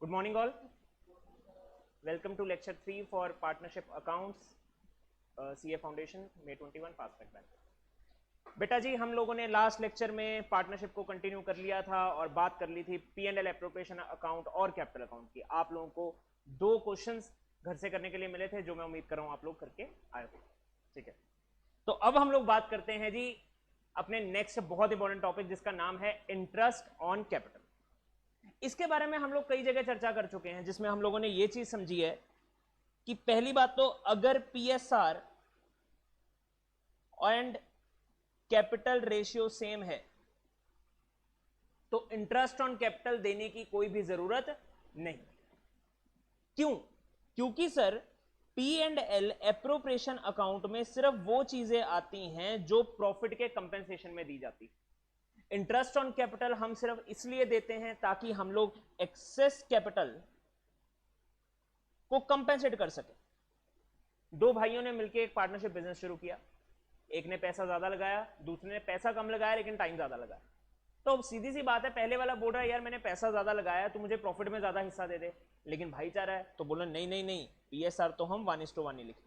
Good morning all. Welcome to lecture 3 for partnership accounts, CA Foundation, May 21 Fast Track Bank. बेटा जी हम लोगों ने last lecture में partnership को कंटिन्यू कर लिया था और बात कर ली थी P&L एप्रोप्रिएशन अकाउंट और कैपिटल अकाउंट की। आप लोगों को 2 क्वेश्चंस घर से करने के लिए मिले थे जो मैं उम्मीद कर रहा हूं आप लोग करके आए हो। ठीक है, तो अब हम लोग बात करते हैं जी अपने नेक्स्ट बहुत इंपॉर्टेंट टॉपिक जिसका नाम है इंटरेस्ट ऑन कैपिटल। इसके बारे में हम लोग कई जगह चर्चा कर चुके हैं जिसमें हम लोगों ने यह चीज समझी है कि पहली बात तो अगर PSR and capital ratio same है तो इंटरेस्ट ऑन कैपिटल देने की कोई भी जरूरत नहीं। क्यों? क्योंकि सर P&L एप्रोप्रिएशन अकाउंट में सिर्फ वो चीजें आती हैं जो प्रॉफिट के कंपेंसेशन में दी जाती। इंटरेस्ट ऑन कैपिटल हम सिर्फ इसलिए देते हैं ताकि हम लोग एक्सेस कैपिटल को कंपेंसेट कर सके। 2 भाइयों ने मिलकर एक पार्टनरशिप बिजनेस शुरू किया, एक ने पैसा ज्यादा लगाया, दूसरे ने पैसा कम लगाया लेकिन टाइम ज्यादा लगाया। तो अब सीधी सी बात है, पहले वाला बोल रहा है यार मैंने पैसा ज्यादा लगाया तो मुझे प्रॉफिट में ज्यादा हिस्सा दे दे, लेकिन भाई चाह रहा है तो बोला नहीं नहीं नहीं PSR तो हम 1:1 ही लिखें।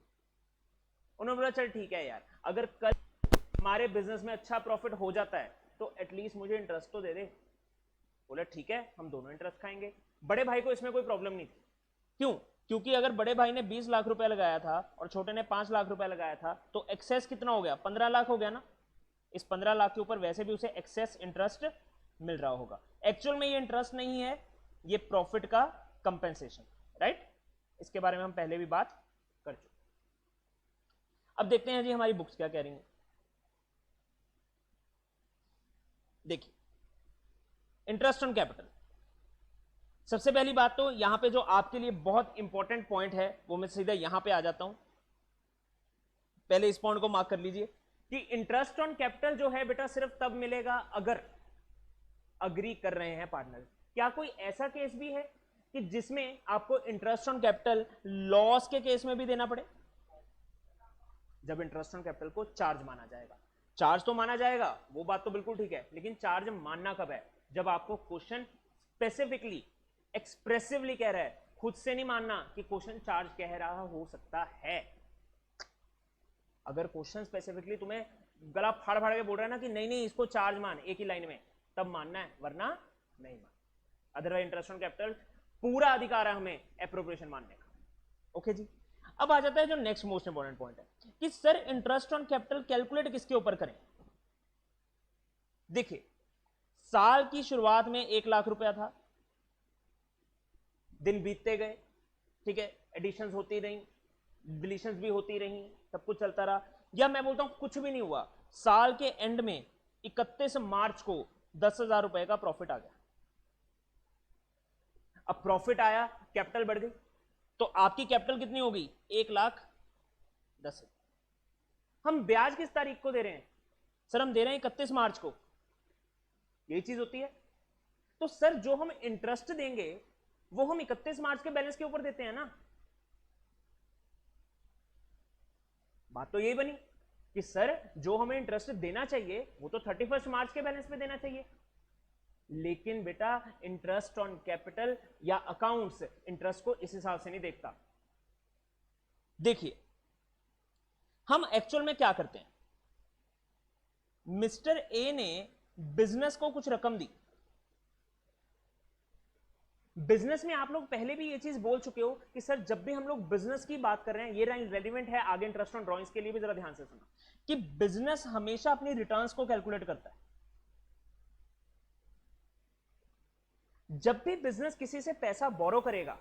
उन्होंने बोला चल ठीक है यार, अगर कल हमारे बिजनेस में अच्छा प्रॉफिट हो जाता है तो एटलीस्ट मुझे इंटरेस्ट तो दे दे। बोला ठीक है हम दोनों इंटरेस्ट खाएंगे। बड़े भाई को इसमें कोई प्रॉब्लम नहीं थी। क्यों? क्योंकि अगर बड़े भाई ने 20 लाख रुपए लगाया था और छोटे ने 5 लाख रुपए लगाया था तो एक्सेस कितना हो गया? 15 लाख हो गया ना। इस 15 लाख के ऊपर वैसे भी उसे एक्सेस इंटरेस्ट मिल रहा होगा। एक्चुअल में ये इंटरेस्ट नहीं है, ये प्रॉफिट का कंपेंसेशन, राइट? इसके बारे में हम पहले भी बात कर चुके। अब देखते हैं जी हमारी बुक्स क्या कह रही हैं। देखिए इंटरेस्ट ऑन कैपिटल, सबसे पहली बात तो यहां पे जो आपके लिए बहुत इंपॉर्टेंट पॉइंट है वो मैं सीधा यहां पे आ जाता हूं। पहले इस पॉइंट को मार्क कर लीजिए कि इंटरेस्ट ऑन कैपिटल जो है बेटा सिर्फ तब मिलेगा अगर अग्री कर रहे हैं पार्टनर। क्या कोई ऐसा केस भी है कि जिसमें आपको इंटरेस्ट ऑन कैपिटल लॉस के केस में भी देना पड़े? जब इंटरेस्ट ऑन कैपिटल को चार्ज माना जाएगा। चार्ज तो माना जाएगा, वो बात तो बिल्कुल ठीक है, लेकिन चार्ज मानना कब है? जब आपको क्वेश्चन स्पेसिफिकली एक्सप्रेसिवली कह रहा है, खुद से नहीं मानना कि क्वेश्चन चार्ज कह रहा हो सकता है। अगर क्वेश्चन स्पेसिफिकली तुम्हें गला फाड़ फाड़ के बोल रहा है ना कि नहीं नहीं इसको चार्ज मान एक ही लाइन में, तब मानना है, वरना नहीं मान। अदरवाइज इंटरेस्ट ऑन कैपिटल पूरा अधिकार है हमें एप्रोप्रिएशन मानने का। ओके जी, अब आ जाता है जो नेक्स्ट मोस्ट इंपॉर्टेंट पॉइंट है कि sir interest on capital calculate किसके ऊपर करें? देखिए साल की शुरुआत में 1 लाख रुपया था, दिन बीतते गए, ठीक है, एडिशंस होती रही, डिलीशंस भी होती रही, सब कुछ चलता रहा, या मैं बोलता हूं कुछ भी नहीं हुआ, साल के एंड में 31 मार्च को 10,000 रुपए का प्रॉफिट आ गया। अब प्रॉफिट आया, कैपिटल बढ़ गई, तो आपकी कैपिटल कितनी हो गई? 1,10,000। हम ब्याज किस तारीख को दे रहे हैं? सर हम दे रहे हैं 31 मार्च को। यही चीज होती है। तो सर जो हम इंटरेस्ट देंगे वो हम 31 मार्च के बैलेंस के ऊपर देते हैं ना। बात तो यही बनी कि सर जो हमें इंटरेस्ट देना चाहिए वो तो 31 मार्च के बैलेंस पे देना चाहिए, लेकिन बेटा इंटरेस्ट ऑन कैपिटल या अकाउंट्स इंटरेस्ट को इस हिसाब से नहीं देखता। देखिए हम एक्चुअल में क्या करते हैं, मिस्टर ए ने बिजनेस को कुछ रकम दी। बिजनेस में आप लोग पहले भी ये चीज बोल चुके हो कि सर जब भी हम लोग बिजनेस की बात कर रहे हैं, ये रेलिवेंट है आगे इंटरेस्ट ऑन ड्रॉइंग्स के लिए भी, जरा ध्यान से सुना कि बिजनेस हमेशा अपनी रिटर्न्स को कैलकुलेट करता है। जब भी बिजनेस किसी से पैसा बोरो करेगा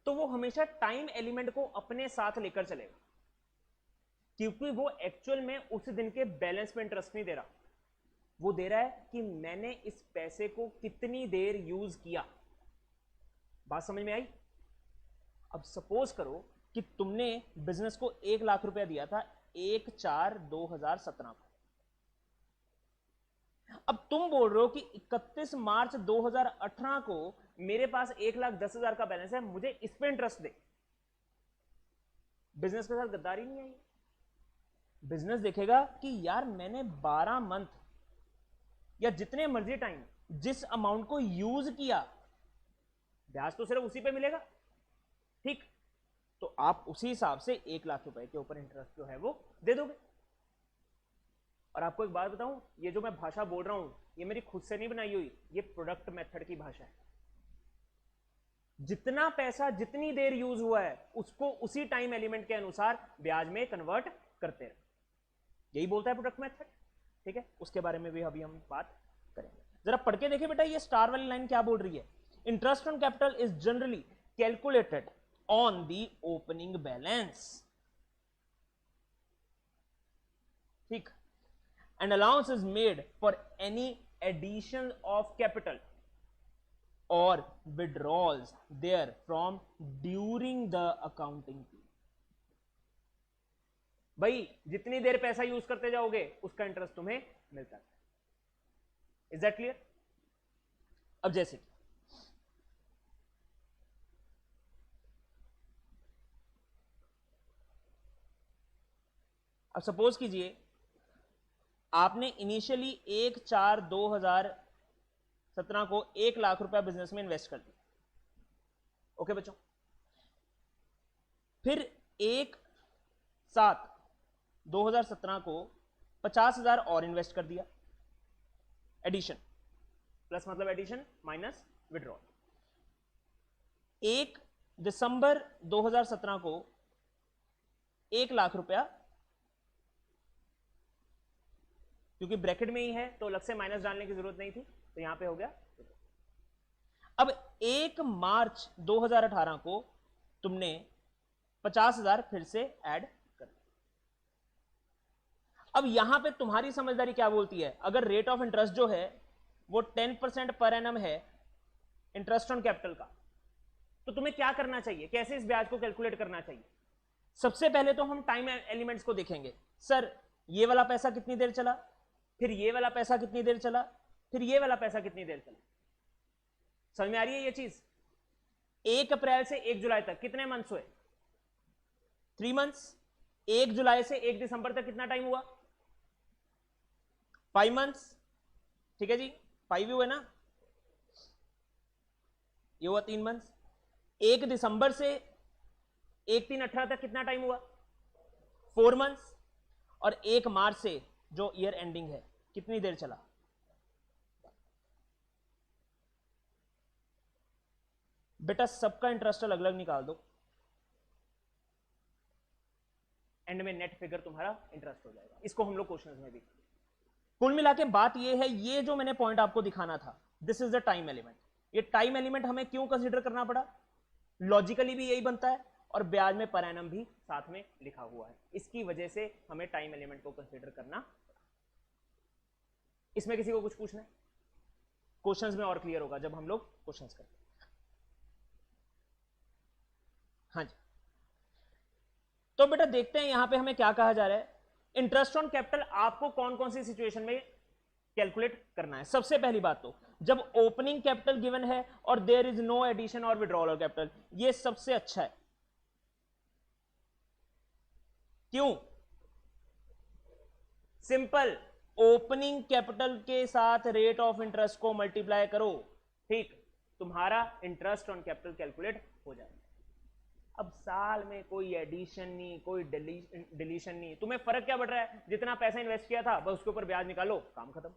तो वो हमेशा टाइम एलिमेंट को अपने साथ लेकर चलेगा, क्योंकि वो एक्चुअल में उस दिन के बैलेंस में इंटरेस्ट नहीं दे रहा, वो दे रहा है कि मैंने इस पैसे को कितनी देर यूज किया। बात समझ में आई? अब सपोज करो कि तुमने बिजनेस को 1 लाख रुपया दिया था 1/4/2017 को। अब तुम बोल रहे हो कि 31 मार्च 2018 को मेरे पास 1,10,000 का बैलेंस है, मुझे इस पे इंटरेस्ट दे। बिजनेस के साथ गद्दारी नहीं आई। बिजनेस देखेगा कि यार मैंने 12 मंथ या जितने मर्जी टाइम जिस अमाउंट को यूज किया ब्याज तो सिर्फ उसी पे मिलेगा, ठीक। तो आप उसी हिसाब से 1 लाख रुपए के ऊपर इंटरेस्ट जो है वो दे दोगे। और आपको एक बात बताऊं, ये जो मैं भाषा बोल रहा हूं ये मेरी खुद से नहीं बनाई हुई, ये प्रोडक्ट मेथड की भाषा है। जितना पैसा जितनी देर यूज हुआ है उसको उसी टाइम एलिमेंट के अनुसार ब्याज में कन्वर्ट करते रहे, यही बोलता है प्रोडक्ट मेथड, ठीक है। उसके बारे में भी अभी हम बात करेंगे। जरा पढ़ के देखिए बेटा, ये स्टार वाली लाइन क्या बोल रही है। Interest on capital is generally calculated on the opening balance, ठीक, and allowance is made for any addition of capital or withdrawals there from during the accounting period। भाई जितनी देर पैसा यूज करते जाओगे उसका इंटरेस्ट तुम्हें मिलता है। Is that clear? अब जैसे अब सपोज कीजिए आपने इनिशियली 1/4/2017 को 1 लाख रुपया बिजनेस में इन्वेस्ट कर दिया, ओके बच्चों। फिर 1/7/2017 को 50,000 और इन्वेस्ट कर दिया, एडिशन, प्लस मतलब एडिशन माइनस विड्रॉल। 1 दिसंबर 2017 को 1 लाख रुपया, क्योंकि ब्रैकेट में ही है तो अलग से माइनस डालने की जरूरत नहीं थी, तो यहां पे हो गया। अब 1 मार्च 2018 को तुमने 50,000 फिर से ऐड कर दिया। अब यहां पे तुम्हारी समझदारी क्या बोलती है, अगर रेट ऑफ इंटरेस्ट जो है वो 10% पर एनम है इंटरेस्ट ऑन कैपिटल का, तो तुम्हें क्या करना चाहिए, कैसे इस ब्याज को कैलकुलेट करना चाहिए। सबसे पहले तो हम टाइम एलिमेंट्स को देखेंगे। सर ये वाला पैसा कितनी देर चला, फिर ये वाला पैसा कितनी देर चला, फिर ये वाला पैसा कितनी देर चला। समझ में आ रही है ये चीज? 1 अप्रैल से 1 जुलाई तक कितने मंथ्स हुए? 3 मंथ्स। 1 जुलाई से 1 दिसंबर तक कितना टाइम हुआ? 5 मंथ्स, ठीक है जी, 5 ही हुए ना, ये हुआ 3 मंथ्स। 1 दिसंबर से 1/3/18 तक कितना टाइम हुआ? 4 मंथ्स। और 1 मार्च से जो ईयर एंडिंग है कितनी देर चला? बेटा सबका इंटरेस्ट अलग अलग निकाल दो, एंड में नेट फिगर तुम्हारा इंटरेस्ट हो जाएगा। इसको हम लोग क्वेश्चंस में भी। कुल मिला के बात ये है, ये जो मैंने पॉइंट आपको दिखाना था, this is the time element. ये टाइम एलिमेंट हमें क्यों कंसीडर करना पड़ा? लॉजिकली भी यही बनता है और ब्याज में पर एनम भी साथ में लिखा हुआ है, इसकी वजह से हमें टाइम एलिमेंट को कंसीडर करना। इसमें किसी को कुछ पूछना है? क्वेश्चंस में और क्लियर होगा जब हम लोग क्वेश्चंस करते हैं। हाँ जी, तो बेटा देखते हैं यहां पे हमें क्या कहा जा रहा है। इंटरेस्ट ऑन कैपिटल आपको कौन कौन सी सिचुएशन में कैलकुलेट करना है? सबसे पहली बात तो जब ओपनिंग कैपिटल गिवन है और देयर इज नो एडिशन और विड्रॉल ऑफ कैपिटल, ये सबसे अच्छा है। क्यों? सिंपल, ओपनिंग कैपिटल के साथ रेट ऑफ इंटरेस्ट को मल्टीप्लाई करो, ठीक, तुम्हारा इंटरेस्ट ऑन कैपिटल कैलकुलेट हो जाएगा। अब साल में कोई एडिशन नहीं, कोई डिलीशन नहीं, तुम्हें फर्क क्या पड़ रहा है? जितना पैसा इन्वेस्ट किया था बस उसके ऊपर ब्याज निकालो, काम खत्म।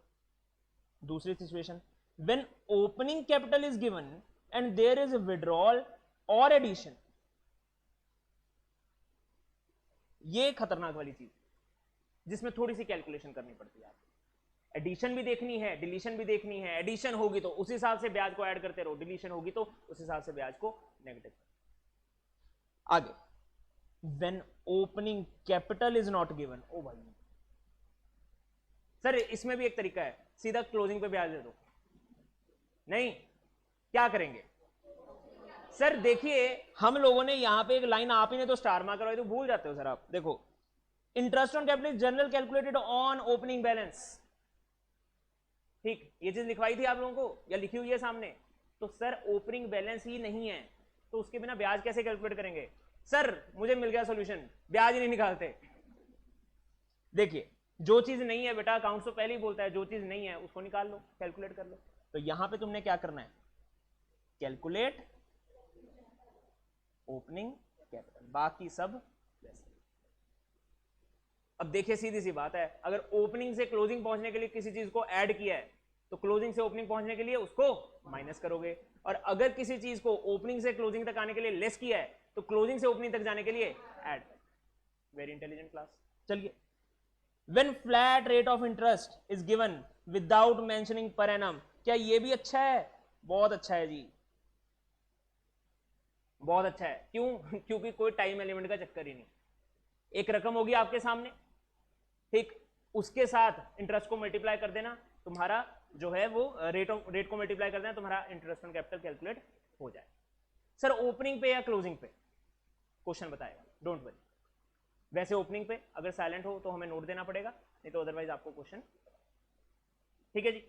दूसरी situation, when opening capital is given and there is withdrawal और एडिशन, ये खतरनाक वाली चीज जिसमें थोड़ी सी कैलकुलेशन करनी पड़ती है। एडिशन भी देखनी है, डिलीशन भी देखनी है। एडिशन होगी तो उस हिसाब से ब्याज को ऐड करते रहो, डिलीशन होगी तो उस हिसाब से ब्याज को नेगेटिव। आगे, when opening capital is not given, ओ भाई सर इसमें भी एक तरीका है, सीधा क्लोजिंग पे ब्याज दे दो। नहीं, क्या करेंगे सर? देखिए हम लोगों ने यहां पे एक लाइन, आप ही ने तो स्टार मार्क करवाई, तो भूल जाते हो सर आप। देखो, interest on capital is general calculated on opening balance, ठीक, ये चीज लिखवाई थी आप लोगों को या लिखी हुई है सामने? तो सर ओपनिंग बैलेंस ही नहीं है तो उसके बिना ब्याज कैसे कैलकुलेट करेंगे? सर मुझे मिल गया सॉल्यूशन, ब्याज ही नहीं निकालते। देखिए जो चीज नहीं है बेटा, अकाउंट्स तो पहले ही बोलता है जो चीज नहीं है उसको निकाल लो, कैलकुलेट कर लो। तो यहां पे तुमने क्या करना है? कैलकुलेट ओपनिंग कैपिटल, बाकी सब वैसे। अब देखिए सीधी सी बात है, अगर ओपनिंग से क्लोजिंग पहुंचने के लिए किसी चीज को ऐड किया है तो क्लोजिंग से ओपनिंग पहुंचने के लिए उसको माइनस करोगे, और अगर किसी चीज को ओपनिंग से क्लोजिंग तक आने के लिए लेस किया है तो क्लोजिंग से ओपनिंग तक जाने के लिए ऐड। Very intelligent class. चलिए, when flat rate of interest is given without mentioning per annum, क्या ये भी अच्छा है? बहुत अच्छा है जी, बहुत अच्छा है। क्यों? क्योंकि कोई टाइम एलिमेंट का चक्कर ही नहीं। एक रकम होगी आपके सामने, ठीक, उसके साथ इंटरेस्ट को मल्टीप्लाई कर देना, तुम्हारा जो है वो रेट को मल्टीप्लाई कर देना, तुम्हारा इंटरेस्ट ऑन कैपिटल कैलकुलेट हो जाए। सर ओपनिंग पे या क्लोजिंग पे? क्वेश्चन बताएगा, डोंट वरी। वैसे ओपनिंग पे अगर साइलेंट हो तो हमें नोट देना पड़ेगा, नहीं तो अदरवाइज आपको क्वेश्चन। ठीक है जी।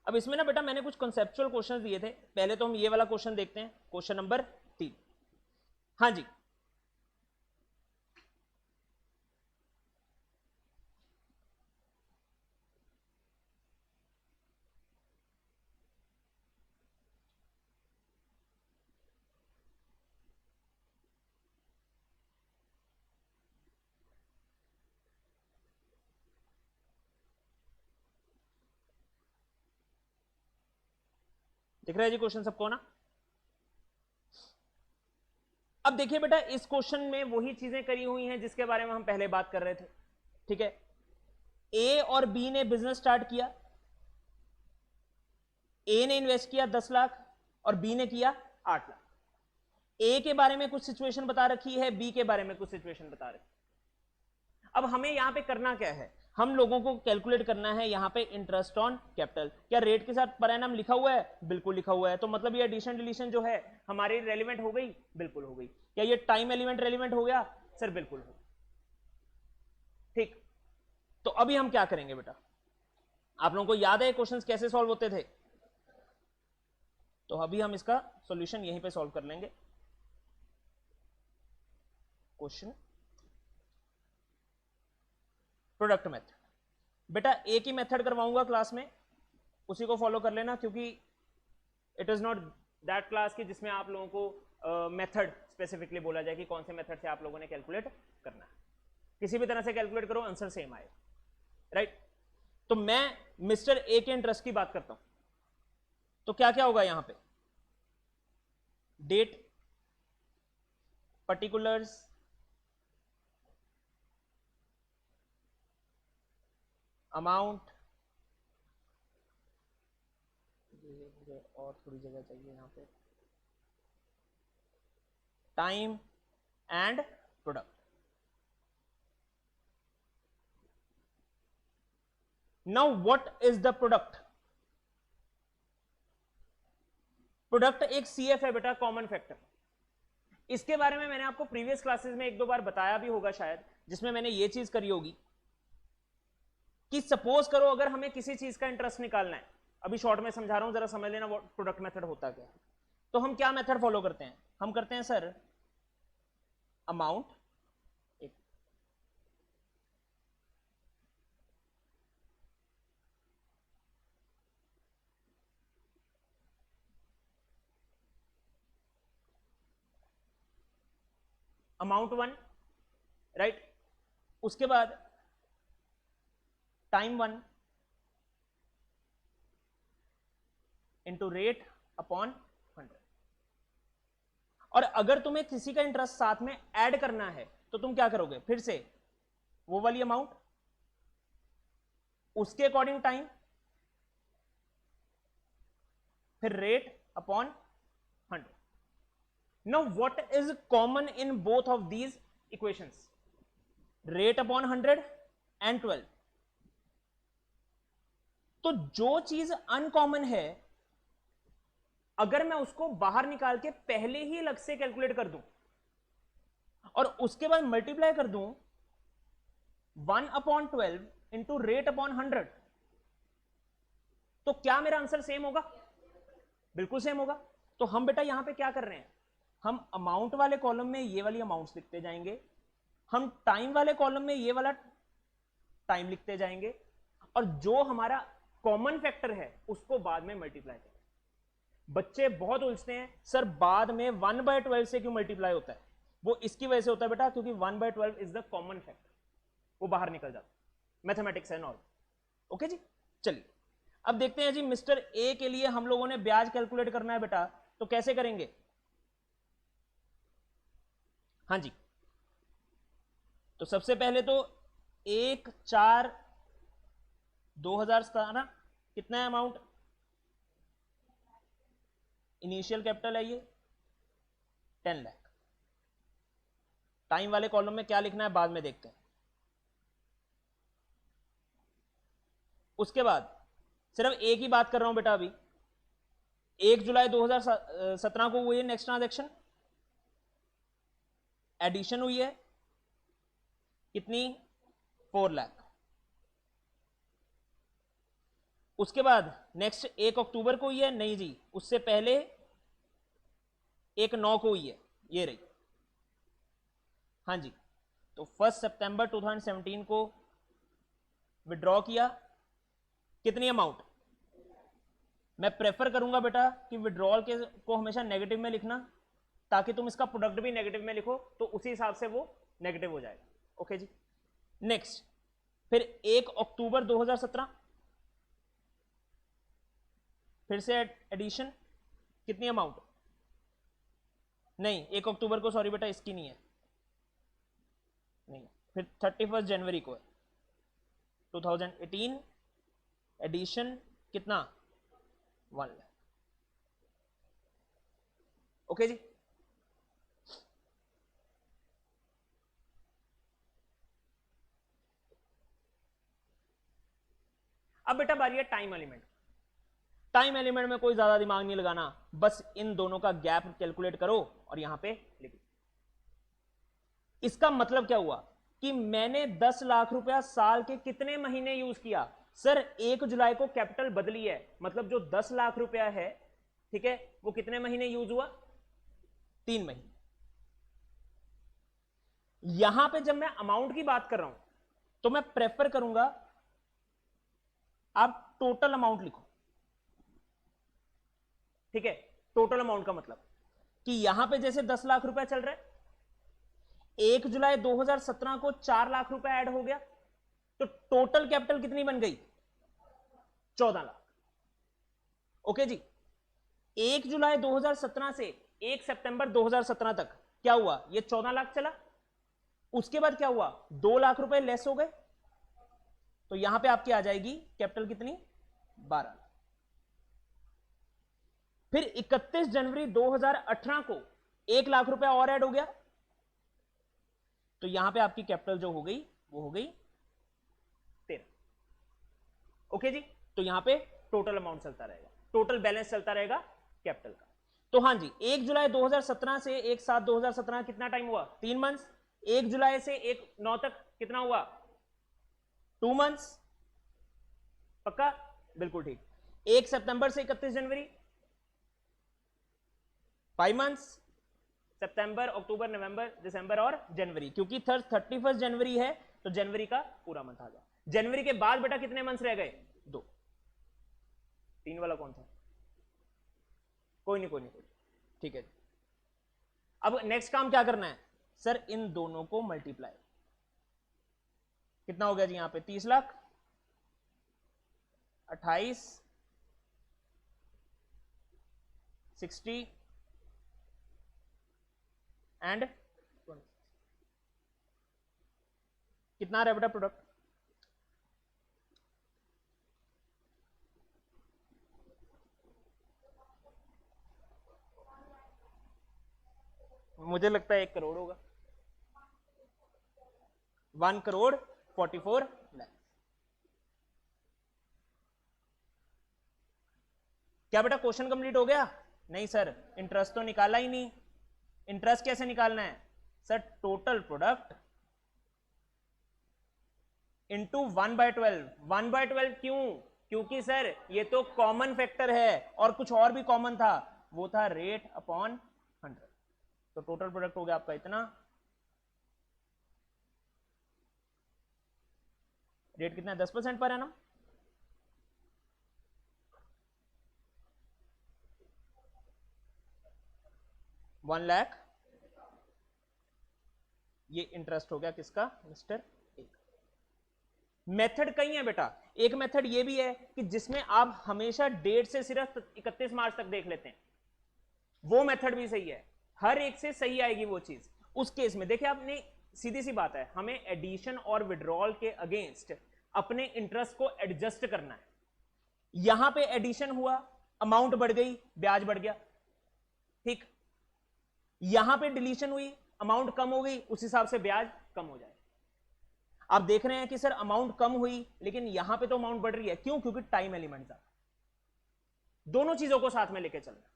अब इसमें ना बेटा मैंने कुछ कंसेप्चुअल क्वेश्चंस दिए थे, पहले तो हम ये वाला क्वेश्चन देखते हैं, क्वेश्चन नंबर 3। हाँ जी, दिख रहा है जी क्वेश्चन सबको ना? अब देखिए बेटा, इस क्वेश्चन में वही चीजें करी हुई हैं जिसके बारे में हम पहले बात कर रहे थे। ठीक है, ए और बी ने बिजनेस स्टार्ट किया, ए ने इन्वेस्ट किया 10 लाख और बी ने किया 8 लाख। ए के बारे में कुछ सिचुएशन बता रखी है, बी के बारे में कुछ सिचुएशन बता रखी है। अब हमें यहां पे करना क्या है, हम लोगों को कैलकुलेट करना है यहां पे इंटरेस्ट ऑन कैपिटल। क्या रेट के साथ पर एनम लिखा हुआ है? बिल्कुल लिखा हुआ है, तो मतलब ये एडिशन डिलीशन जो है हमारी रेलिवेंट हो गई? बिल्कुल हो गई। क्या ये टाइम एलिमेंट रेलिवेंट हो गया? सर बिल्कुल हो। ठीक, तो अभी हम क्या करेंगे बेटा, आप लोगों को याद है क्वेश्चंस कैसे सॉल्व होते थे? तो अभी हम इसका सॉल्यूशन यहीं पे सॉल्व कर लेंगे। क्वेश्चन प्रोडक्ट मेथड, बेटा एक ही मेथड करवाऊंगा क्लास में, उसी को फॉलो कर लेना, क्योंकि it is not that class की जिसमें आप लोगों को मेथड स्पेसिफिकली बोला जाए कि कौन से मेथड से आप लोगों ने कैलकुलेट करना है। किसी भी तरह से कैलकुलेट करो, आंसर सेम आएगा, राइट? तो मैं मिस्टर ए के इंटरेस्ट की बात करता हूं, तो क्या क्या होगा यहां पे? डेट, पर्टिकुलर्स, अमाउंट, मुझे और थोड़ी जगह चाहिए यहां पे, time and product. Now what is the product? Product एक सीएफ है बेटा, कॉमन फैक्टर। इसके बारे में मैंने आपको प्रीवियस क्लासेस में एक दो बार बताया भी होगा शायद, जिसमें मैंने ये चीज करी होगी कि सपोज करो अगर हमें किसी चीज का इंटरेस्ट निकालना है, अभी शॉर्ट में समझा रहा हूं, जरा समझ लेना प्रोडक्ट मेथड होता क्या है। तो हम क्या मेथड फॉलो करते हैं? हम करते हैं सर अमाउंट, अमाउंट 1, राइट? उसके बाद टाइम 1 इंटू रेट अपॉन 100। और अगर तुम्हें किसी का इंटरेस्ट साथ में ऐड करना है तो तुम क्या करोगे? फिर से वो वाली अमाउंट, उसके अकॉर्डिंग टाइम, फिर rate upon 100। Now what is common in both of these equations? Rate upon 100 and 12। तो जो चीज अनकॉमन है, अगर मैं उसको बाहर निकाल के पहले ही अलग से कैलकुलेट कर दूं और उसके बाद मल्टीप्लाई कर दूं 1/12 इंटू रेट अपॉन 100, तो क्या मेरा आंसर सेम होगा? बिल्कुल सेम होगा। तो हम बेटा यहां पे क्या कर रहे हैं, हम अमाउंट वाले कॉलम में ये वाली अमाउंट्स लिखते जाएंगे, हम टाइम वाले कॉलम में ये वाला टाइम लिखते जाएंगे, और जो हमारा कॉमन फैक्टर है उसको बाद में मल्टीप्लाई करेंगे। बच्चे बहुत उलझते हैं, सर बाद में 1/12 से क्यों मल्टीप्लाई होता है? वो इसकी वजह से होता है बेटा, क्योंकि 1/12 इज द कॉमन फैक्टर, वो बाहर निकल जाता है, मैथमेटिक्स है नॉर्मल। ओके जी, चलिए अब देखते हैं जी, मिस्टर ए के लिए हम लोगों ने ब्याज कैलकुलेट करना है बेटा, तो कैसे करेंगे? हाँ जी, तो सबसे पहले तो 1/4/2017 कितना है अमाउंट? इनिशियल कैपिटल है ये 10 लाख। टाइम वाले कॉलम में क्या लिखना है बाद में देखते हैं। उसके बाद सिर्फ एक ही बात कर रहा हूं बेटा, अभी 1 जुलाई 2017 को हुई है नेक्स्ट ट्रांजैक्शन, एडिशन हुई है कितनी? 4 लाख। उसके बाद नेक्स्ट 1 अक्टूबर को हुई है? नहीं जी, उससे पहले 1/9 को हुई है, ये रही। हाँ जी, तो 1 सितंबर 2017 को विड्रॉ किया, कितनी अमाउंट? मैं प्रेफर करूंगा बेटा कि विड्रॉल के को हमेशा नेगेटिव में लिखना, ताकि तुम इसका प्रोडक्ट भी नेगेटिव में लिखो तो उसी हिसाब से वो नेगेटिव हो जाएगा। ओके जी, नेक्स्ट फिर 1 अक्टूबर 2017 फिर से एडिशन, कितनी अमाउंट? नहीं, 1 अक्टूबर को सॉरी बेटा इसकी नहीं है, नहीं, फिर 31 जनवरी को है 2018, एडिशन कितना? 1 लाख। ओके जी, अब बेटा बारी है टाइम एलिमेंट। टाइम एलिमेंट में कोई ज्यादा दिमाग नहीं लगाना, बस इन दोनों का गैप कैलकुलेट करो और यहां पे लिखो। इसका मतलब क्या हुआ कि मैंने 10 लाख रुपया साल के कितने महीने यूज किया? सर 1 जुलाई को कैपिटल बदली है, मतलब जो 10 लाख रुपया है, ठीक है, वो कितने महीने यूज हुआ? 3 महीने। यहां पे जब मैं अमाउंट की बात कर रहा हूं तो मैं प्रेफर करूंगा आप टोटल अमाउंट लिखो, ठीक है। टोटल अमाउंट का मतलब कि यहां पे जैसे 10 लाख रुपया चल रहा है, 1 जुलाई 2017 को 4 लाख रुपया ऐड हो गया, तो टोटल कैपिटल कितनी बन गई? 14 लाख। ओके जी, 1 जुलाई 2017 से 1 सितंबर 2017 तक क्या हुआ? ये 14 लाख चला। उसके बाद क्या हुआ? 2 लाख रुपए लेस हो गए, तो यहां पे आपकी आ जाएगी कैपिटल कितनी? 12 लाख। फिर 31 जनवरी 2018 को 1 लाख रुपया और ऐड हो गया, तो यहां पे आपकी कैपिटल जो हो गई वो हो गई 13। ओके जी, तो यहां पे टोटल अमाउंट चलता रहेगा, टोटल बैलेंस चलता रहेगा कैपिटल का। तो हाँ जी, 1 जुलाई 2017 से 1/7/2017 कितना टाइम हुआ? 3 मंथ्स। 1 जुलाई से 1/9 तक कितना हुआ? 2 मंथ्स। पक्का? बिल्कुल ठीक। 1 सितंबर से 31 जनवरी 5 मंथ्स, सितंबर, अक्टूबर, नवंबर, दिसंबर और जनवरी, क्योंकि 31 जनवरी है तो जनवरी का पूरा मंथ आ गया। जनवरी के बाद बेटा कितने मंथ्स रह गए? 2। 3 वाला कौन था? कोई नहीं, कोई नहीं, कोई नहीं, ठीक है। अब नेक्स्ट काम क्या करना है? सर इन दोनों को मल्टीप्लाई, कितना हो गया जी? यहां पे 30 लाख, 28, 60 एंड 20। कितना रहा बेटा प्रोडक्ट? मुझे लगता है 1 करोड़ होगा, 1,44 लाख। क्या बेटा क्वेश्चन कंप्लीट हो गया? नहीं सर, इंटरेस्ट तो निकाला ही नहीं। इंटरेस्ट कैसे निकालना है? Sir total product into 1/12। 1/12 क्यों? क्योंकि सर ये तो कॉमन फैक्टर है और कुछ और भी कॉमन था, वो था रेट अपॉन 100। तो टोटल प्रोडक्ट हो गया आपका इतना। रेट कितना है? 10% पर है ना। 1 लाख, ये इंटरेस्ट हो गया किसका, मिस्टर ए। मेथड कई है बेटा, एक मेथड ये भी है कि जिसमें आप हमेशा डेट से सिर्फ 31 मार्च तक देख लेते हैं, वो मेथड भी सही है, हर एक से सही आएगी वो चीज। उस केस में देखिए आपने, सीधी सी बात है, हमें एडिशन और विड्रॉल के अगेंस्ट अपने इंटरेस्ट को एडजस्ट करना है। यहां पे एडिशन हुआ, अमाउंट बढ़ गई, ब्याज बढ़ गया, ठीक। यहां पे डिलीशन हुई, अमाउंट कम हो गई, उस हिसाब से ब्याज कम हो जाए। आप देख रहे हैं कि सर अमाउंट कम हुई लेकिन यहां पे तो अमाउंट बढ़ रही है, क्यों, क्योंकि टाइम एलिमेंट था। दोनों चीजों को साथ में लेके चलना,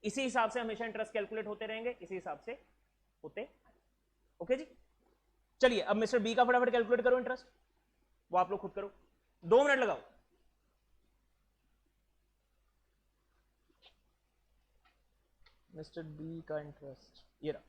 इसी हिसाब से हमेशा इंटरेस्ट कैलकुलेट होते रहेंगे, इसी हिसाब से होते। ओके जी, चलिए अब मिस्टर बी का फटाफट कैलकुलेट करो इंटरेस्ट, वो आप लोग खुद करो, 2 मिनट लगाओ। मिस्टर बी का इंटरेस्ट ये रहा।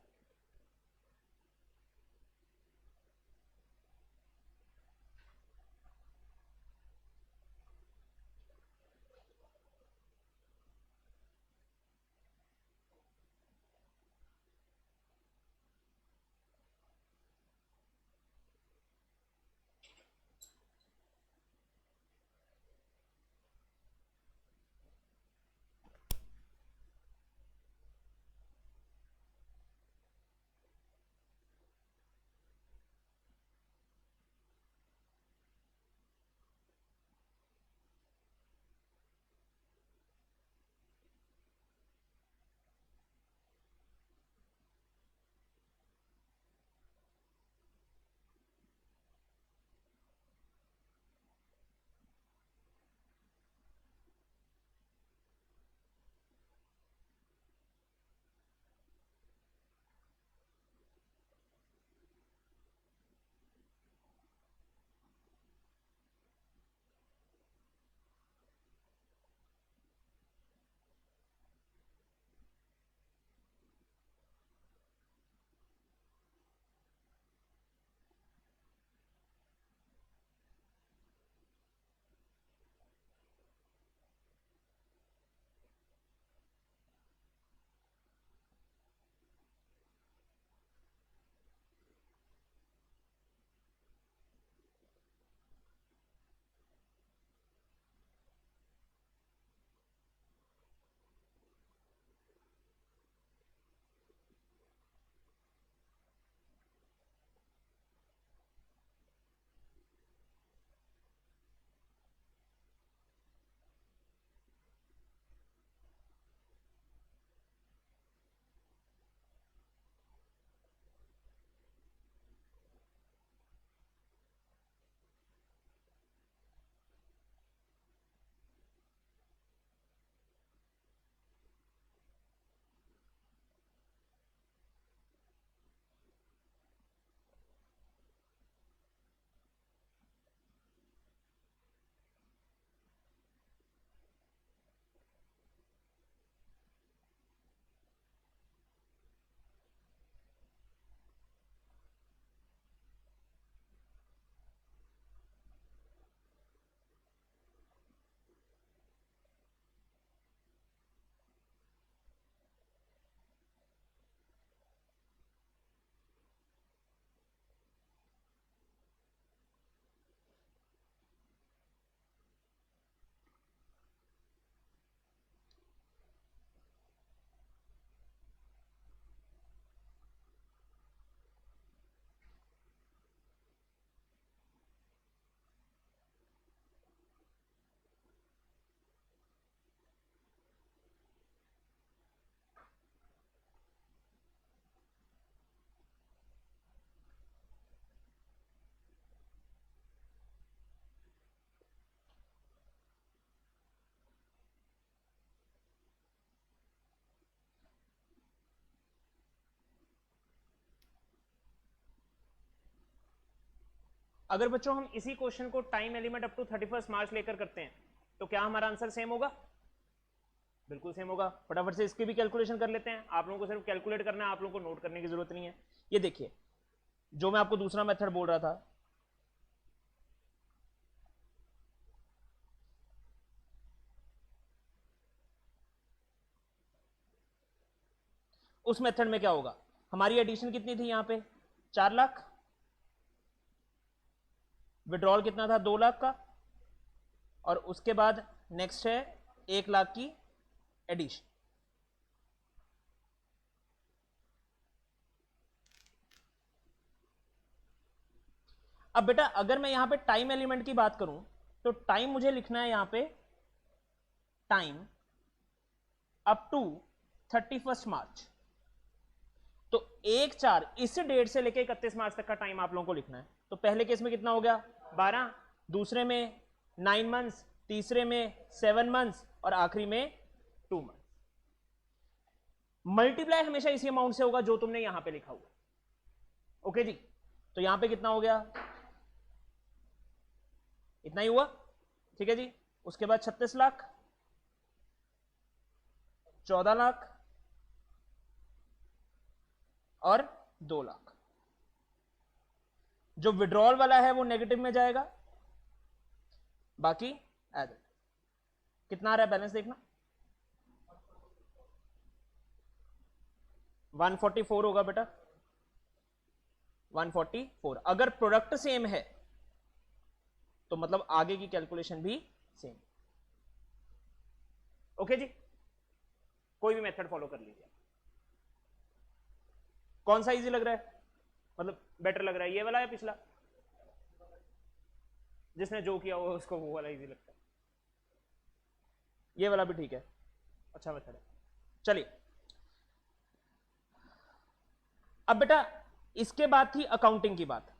अगर बच्चों हम इसी क्वेश्चन को टाइम एलिमेंट अप टू 31 मार्च लेकर करते हैं तो क्या हमारा आंसर सेम होगा, बिल्कुल सेम होगा। फटाफट से इसकी भी कैलकुलेशन कर लेते हैं, आप लोगों को सिर्फ कैलकुलेट करना है, आप लोगों को नोट करने की जरूरत नहीं है। ये देखिए जो मैं आपको दूसरा मेथड बोल रहा था, उस मेथड में क्या होगा, हमारी एडिशन कितनी थी यहां पे 4 लाख, विड्रॉल कितना था 2 लाख का, और उसके बाद नेक्स्ट है 1 लाख की एडिशन। अब बेटा अगर मैं यहां पे टाइम एलिमेंट की बात करूं तो टाइम मुझे लिखना है यहां पे टाइम अप टू 31 मार्च। तो 1/4 इस डेट से लेकर 31 मार्च तक का टाइम आप लोगों को लिखना है। तो पहले केस में कितना हो गया 12, दूसरे में 9 मंथ्स, तीसरे में 7 मंथ्स और आखिरी में 2 मंथ्स। मल्टीप्लाई हमेशा इसी अमाउंट से होगा जो तुमने यहां पे लिखा हुआ। ओके जी, तो यहां पे कितना हो गया, इतना ही हुआ, ठीक है जी। उसके बाद 36 लाख, 14 लाख और 2 लाख। जो विड्रॉल वाला है वो नेगेटिव में जाएगा, बाकी एज इट। कितना आ रहा है बैलेंस देखना, 144 होगा बेटा, 144। अगर प्रोडक्ट सेम है तो मतलब आगे की कैलकुलेशन भी सेम। ओके जी, कोई भी मेथड फॉलो कर लीजिए। कौन सा इजी लग रहा है, मतलब बेटर लग रहा है, ये वाला या पिछला? जिसने जो किया वो उसको वो वाला इजी लगता है, ये वाला भी ठीक है, अच्छा मेथड है। चलिए अब बेटा इसके बाद थी अकाउंटिंग की बात।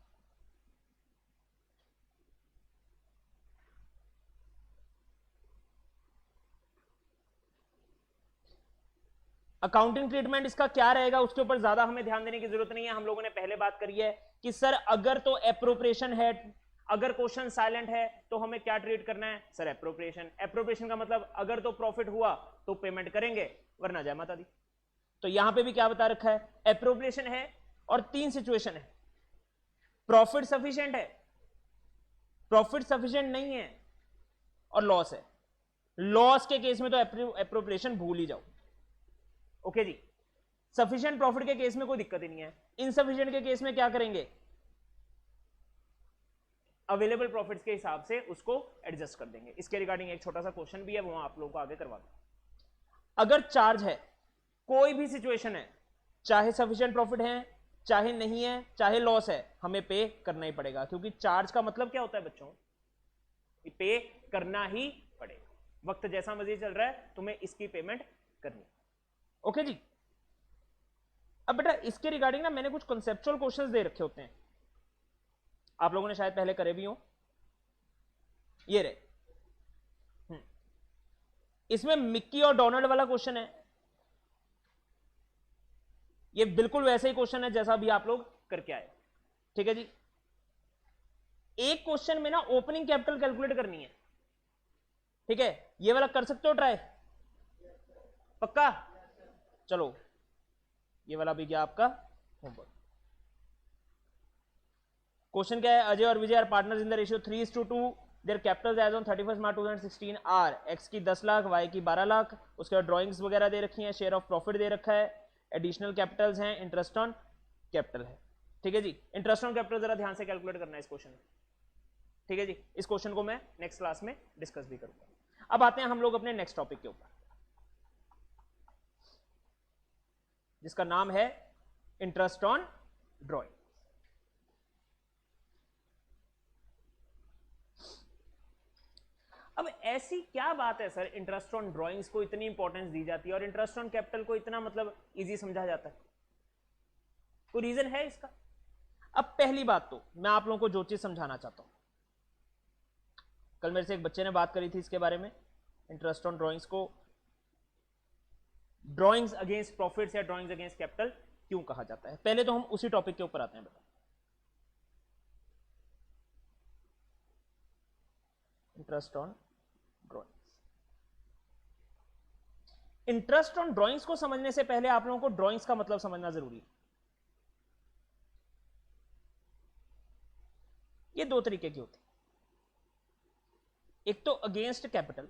अकाउंटिंग ट्रीटमेंट इसका क्या रहेगा उसके ऊपर ज्यादा हमें ध्यान देने की जरूरत नहीं है। हम लोगों ने पहले बात करी है कि सर अगर तो एप्रोप्रिएशन है, अगर क्वेश्चन साइलेंट है तो हमें क्या ट्रीट करना है सर, एप्रोप्रिएशन। एप्रोप्रिएशन का मतलब अगर तो प्रॉफिट हुआ तो पेमेंट करेंगे वरना जय माता दी। तो यहां पे भी क्या बता रखा है, एप्रोप्रिएशन है और 3 सिचुएशन है। प्रॉफिट सफिशिएंट है, प्रॉफिट सफिशिएंट नहीं है और लॉस है। लॉस के केस में तो एप्रोप्रिएशन भूल ही जाओ। ओके जी, सफिशिएंट प्रॉफिट के केस में कोई दिक्कत ही नहीं है। इनसफिशिएंट के केस में क्या करेंगे, अवेलेबल प्रॉफिट्स के हिसाब से उसको एडजस्ट कर देंगे। इसके रिगार्डिंग एक छोटा सा क्वेश्चन भी है, वो आप लोगों को आगे करवा दूं। अगर चार्ज है, कोई भी सिचुएशन है, चाहे सफिशिएंट प्रॉफिट है चाहे नहीं है चाहे लॉस है, हमें पे करना ही पड़ेगा, क्योंकि चार्ज का मतलब क्या होता है बच्चों, पे करना ही पड़ेगा। वक्त जैसा मर्जी चल रहा है तुम्हें इसकी पेमेंट करनी। ओके जी, अब बेटा इसके रिगार्डिंग ना मैंने कुछ कॉन्सेप्चुअल क्वेश्चंस दे रखे होते हैं, आप लोगों ने शायद पहले करे भी हो, ये रहे। इसमें मिक्की और डोनाल्ड वाला क्वेश्चन है, ये बिल्कुल वैसे ही क्वेश्चन है जैसा भी आप लोग करके आए, ठीक है जी। एक क्वेश्चन में ना ओपनिंग कैपिटल कैलकुलेट करनी है, ठीक है, ये वाला कर सकते हो ट्राई, पक्का? चलो ये वाला भी गया आपका होमवर्क। क्वेश्चन क्या है, अजय और Vijay are partners in the ratio 3:2। Their capitals as on 31 March 2016 are X की 10 लाख, वाई की 12 लाख। उसके बाद ड्राइंग्स वगैरह दे रखी हैं, शेयर ऑफ प्रॉफिट दे रखा है, एडिशनल कैपिटल्स हैं, इंटरेस्ट ऑन कैपिटल है, ठीक है जी। इंटरेस्ट ऑन कैपिटल जरा ध्यान से कैलकुलेट करना है इस क्वेश्चन में, ठीक है जी। इस क्वेश्चन को मैं नेक्स्ट क्लास में डिस्कस भी करूंगा। अब आते हैं हम लोग अपने नेक्स्ट टॉपिक के ऊपर, जिसका नाम है इंटरेस्ट ऑन ड्राइंग। अब ऐसी क्या बात है सर, इंटरेस्ट ऑन ड्राइंग्स को इतनी इंपॉर्टेंस दी जाती है और इंटरेस्ट ऑन कैपिटल को इतना मतलब इजी समझा जाता है, कोई रीजन है इसका? अब पहली बात तो मैं आप लोगों को जो चीज समझाना चाहता हूं, कल मेरे से एक बच्चे ने बात करी थी इसके बारे में, इंटरेस्ट ऑन ड्राइंग्स को ड्राइंग्स अगेंस्ट प्रॉफिट्स या ड्राइंग्स अगेंस्ट कैपिटल क्यों कहा जाता है। पहले तो हम उसी टॉपिक के ऊपर आते हैं बेटा, interest on drawings. Interest on drawings को समझने से पहले आप लोगों को ड्राइंग्स का मतलब समझना जरूरी है। ये 2 तरीके की होती है, एक तो अगेंस्ट कैपिटल,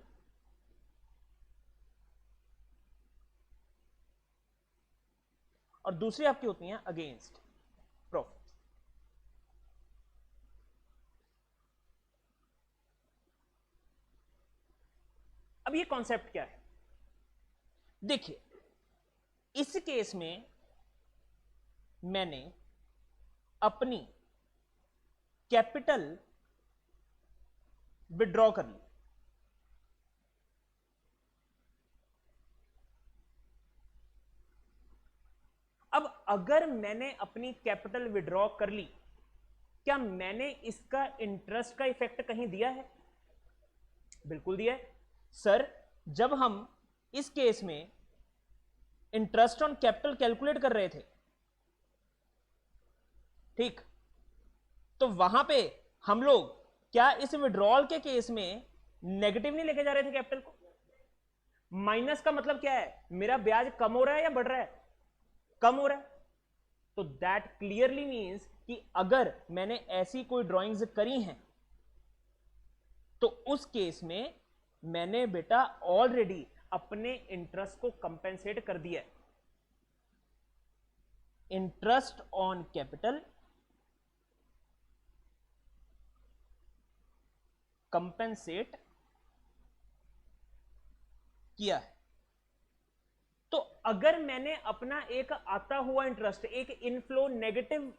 और दूसरी आपकी होती है अगेंस्ट प्रॉफिट। अब ये कॉन्सेप्ट क्या है, देखिए इस केस में मैंने अपनी कैपिटल विड्रॉ कर ली। अब अगर मैंने अपनी कैपिटल विड्रॉ कर ली, क्या मैंने इसका इंटरेस्ट का इफेक्ट कहीं दिया है? बिल्कुल दिया है सर। जब हम इस केस में इंटरेस्ट ऑन कैपिटल कैलकुलेट कर रहे थे, ठीक, तो वहां पे हम लोग क्या इस विड्रॉल के केस में नेगेटिव नहीं लेके जा रहे थे कैपिटल को? माइनस का मतलब क्या है, मेरा ब्याज कम हो रहा है या बढ़ रहा है? कम हो रहा है। तो दैट क्लियरली मींस कि अगर मैंने ऐसी कोई ड्राइंग्स करी हैं तो उस केस में मैंने बेटा ऑलरेडी अपने इंटरेस्ट को कंपेंसेट कर दिया है। इंटरेस्ट ऑन कैपिटल कंपेंसेट किया है। तो अगर मैंने अपना एक आता हुआ इंटरेस्ट एक इनफ्लो नेगेटिव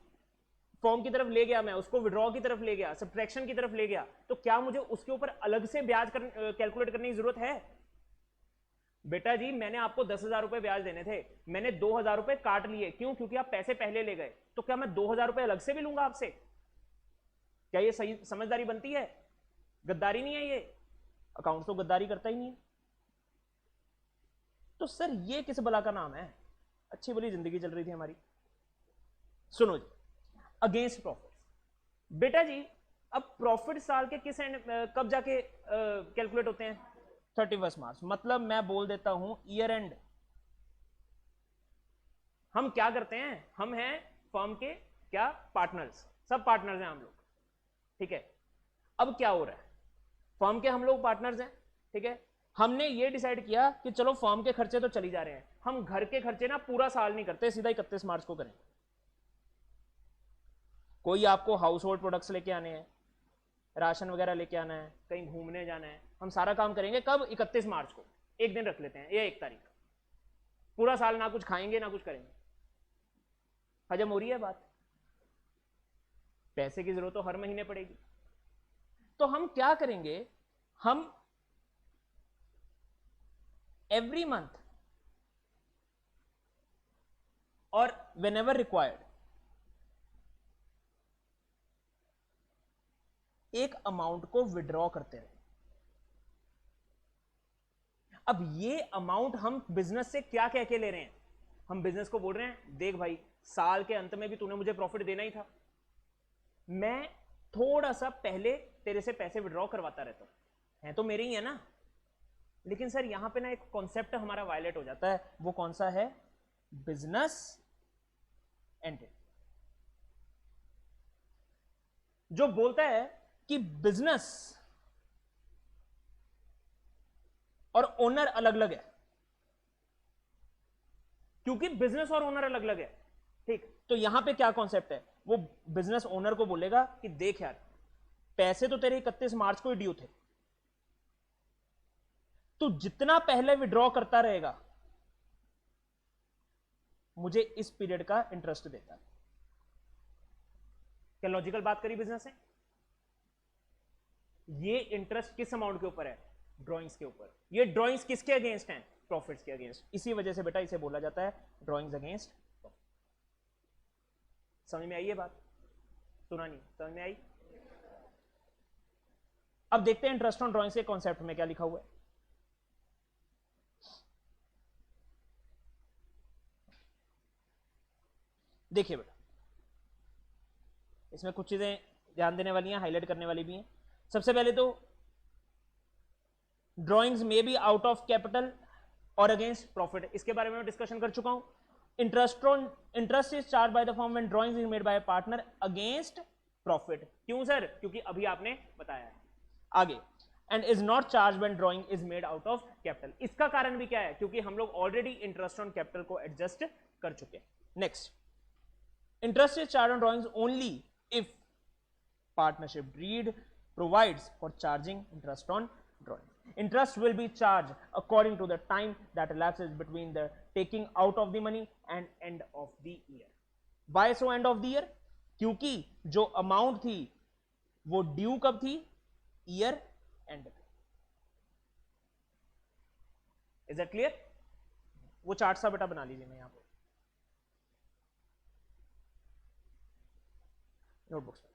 फॉर्म की तरफ ले गया, मैं उसको विड्रॉ की तरफ ले गया, सब्ट्रैक्शन की तरफ ले गया, तो क्या मुझे उसके ऊपर अलग से ब्याज कैलकुलेट करने की जरूरत है? बेटा जी मैंने आपको 10,000 रुपए ब्याज देने थे, मैंने 2,000 रुपए काट लिए, क्यों? क्योंकि आप पैसे पहले ले गए। तो क्या मैं 2,000 रुपए अलग से भी लूंगा आपसे? क्या ये सही समझदारी बनती है? गद्दारी नहीं है ये, अकाउंट तो गद्दारी करता ही नहीं है। तो सर ये किस बला का नाम है? अच्छी भली जिंदगी चल रही थी हमारी। सुनो जी, अगेंस्ट प्रॉफिट। बेटा जी अब प्रॉफिट साल के किस एंड कब जाके कैलकुलेट होते हैं? 31 मार्च। मतलब मैं बोल देता हूं ईयर एंड। हम क्या करते हैं, हम हैं फर्म के क्या पार्टनर्स, सब पार्टनर्स हैं हम लोग, ठीक है। अब क्या हो रहा है, फर्म के हम लोग पार्टनर्स हैं, ठीक है। हमने ये डिसाइड किया कि चलो फर्म के खर्चे तो चली जा रहे हैं, हम घर के खर्चे ना पूरा साल नहीं करते, सीधा 31 मार्च को करें। कोई आपको हाउस होल्ड प्रोडक्ट्स लेके आने हैं, राशन वगैरह लेके आना है, कहीं घूमने जाना है, हम सारा काम करेंगे कब? 31 मार्च को। एक दिन रख लेते हैं, या 1 तारीख। पूरा साल ना कुछ खाएंगे ना कुछ करेंगे। हजम हो रही है बात? पैसे की जरूरत तो हर महीने पड़ेगी। तो हम क्या करेंगे, हम एवरी मंथ और व्हेनेवर रिक्वायर्ड एक अमाउंट को विड्रॉ करते रहे। अब ये अमाउंट हम बिजनेस से क्या कह के ले रहे हैं? हम बिजनेस को बोल रहे हैं देख भाई साल के अंत में भी तूने मुझे प्रॉफिट देना ही था, मैं थोड़ा सा पहले तेरे से पैसे विड्रॉ करवाता रहता हूं, है तो मेरे ही है ना। लेकिन सर यहां पे ना एक कॉन्सेप्ट हमारा वायलेट हो जाता है, वो कौन सा है? Business entity. जो बोलता है कि बिजनेस और ओनर अलग अलग है, क्योंकि बिजनेस और ओनर अलग अलग है, ठीक। तो यहां पे क्या कॉन्सेप्ट है, वो बिजनेस ओनर को बोलेगा कि देख यार पैसे तो तेरे 31 मार्च को ही ड्यू थे, तू जितना पहले विड्रॉ करता रहेगा मुझे इस पीरियड का इंटरेस्ट देता है। क्या लॉजिकल बात करी बिजनेस है? ये इंटरेस्ट किस अमाउंट के ऊपर है? ड्राइंग्स के ऊपर। ये ड्राइंग्स किसके अगेंस्ट हैं? प्रॉफिट्स के अगेंस्ट। इसी वजह से बेटा इसे बोला जाता है ड्राइंग्स अगेंस्ट। समझ में आई ये बात? सुना नहीं? समझ में आई? अब देखते हैं इंटरेस्ट ऑन ड्राइंग्स के कॉन्सेप्ट में क्या लिखा हुआ है। देखिए बेटा इसमें कुछ चीजें ध्यान देने वाली हैं, हाईलाइट करने वाली भी हैं। सबसे पहले तो ड्राइंग्स में बी आउट ऑफ कैपिटल और अगेंस्ट प्रॉफिट, इसके बारे में मैं डिस्कशन कर चुका हूं। Interest is charge by the firm when drawings is made by partner against profit. क्यों सर? क्योंकि अभी आपने बताया है। आगे, and is not charge when drawing is made out of capital. इसका कारण भी क्या है? क्योंकि हम लोग ऑलरेडी इंटरेस्ट ऑन कैपिटल को एडजस्ट कर चुके हैं। Next, interest is charge on drawings only if partnership deed provides for charging interest on drawing. Interest will be charged according to the time that elapses between the taking out of the money and end of the year. Why so end of the year? क्योंकि जो amount थी वो due कब थी? Year and पे. Is that clear? वो chart सा बेटा बना लीजिए मैं यहां पर नोटबुक्स में.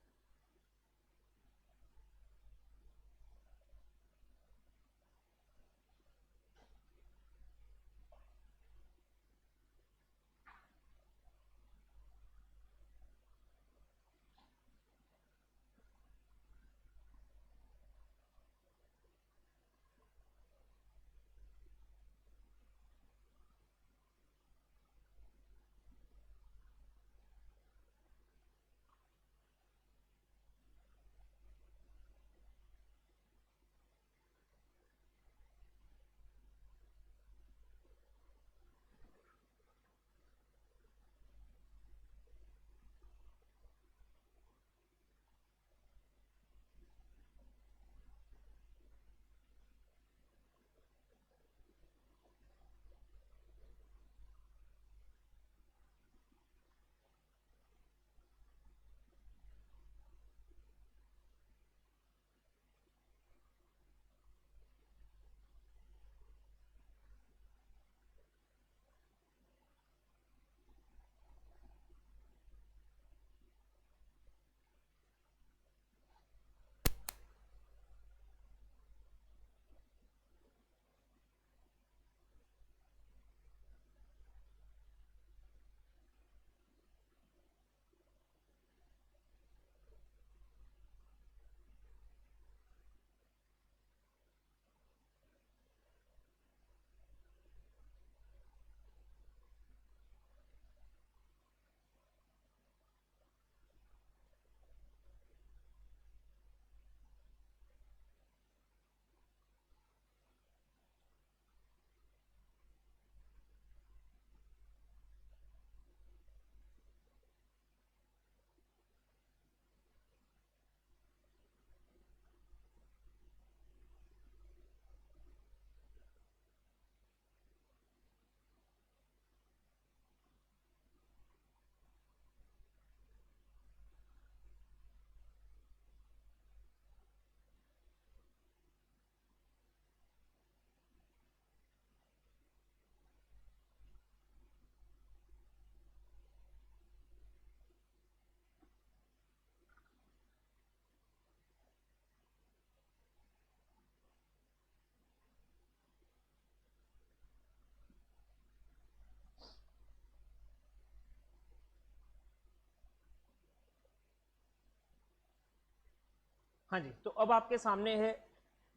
हाँ जी, तो अब आपके सामने है